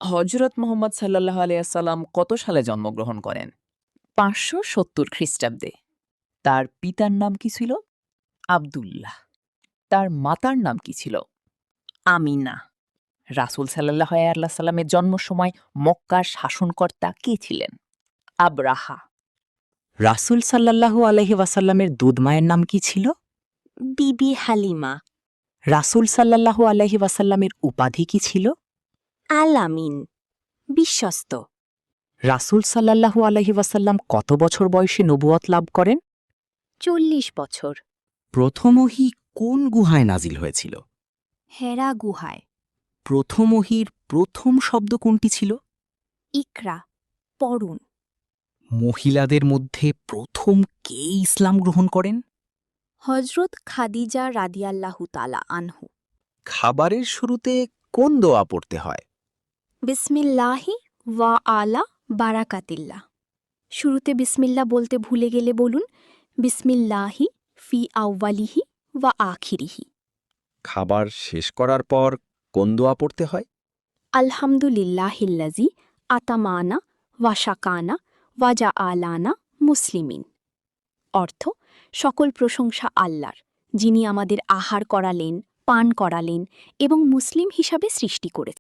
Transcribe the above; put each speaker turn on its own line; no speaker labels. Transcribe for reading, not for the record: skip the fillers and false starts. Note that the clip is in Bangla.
হজরত মুহাম্মদ সাল্লাল্লাহু আলাইহি সাল্লাম কত সালে জন্মগ্রহণ করেন? 570 খ্রিস্টাব্দে। তার পিতার নাম কি ছিল? আব্দুল্লাহ। তার মাতার নাম কি ছিল? আমিনা। রাসূল সাল্লাল্লাহু আলাইহি সাল্লামের জন্ম সময় মক্কার শাসনকর্তা কে ছিলেন? আবরাহা।
রাসূল সাল্লাল্লাহু আলাইহি ওয়াসাল্লামের দুধ মায়ের নাম কি ছিল?
বিবি হালিমা।
রাসূল সাল্লাল্লাহু আলাইহি ওয়াসাল্লামের উপাধি কি ছিল?
আল আমিন, বিশ্বস্ত।
রাসূল সাল্লাল্লাহু আলাইহি ওয়াসাল্লাম কত বছর বয়সে নবুয়ত লাভ করেন?
40 বছর।
প্রথম ওহী কোন গুহায় নাজিল হয়েছিল?
হেরা গুহায়।
প্রথম ওহীর প্রথম শব্দ কোনটি ছিল?
ইকরা, পড়ুন।
মহিলাদের মধ্যে প্রথম কে ইসলাম গ্রহণ করেন?
হজরত খাদিজা রাদিয়াল্লাহু তাআলা আনহু।
খাবারের শুরুতে কোন দোয়া পড়তে হয়?
বিসমিল্লাহি ওয়া আলা বারাকাতিল্লাহ। শুরুতে বিসমিল্লাহ বলতে ভুলে গেলে বলুন বিসমিল্লাহি ফি আউয়ালিহি ওয়া আখিরিহি।
খাবার শেষ করার পর কোন দোয়া পড়তে হয়?
আলহামদুলিল্লাহিল্লাজি আতামানা ওয়া শাকানা ওয়া জাআলানা মুসলিমিন। অর্থ, সকল প্রশংসা আল্লাহর, যিনি আমাদের আহার করালেন, পান করালেন এবং মুসলিম হিসাবে সৃষ্টি করেছেন।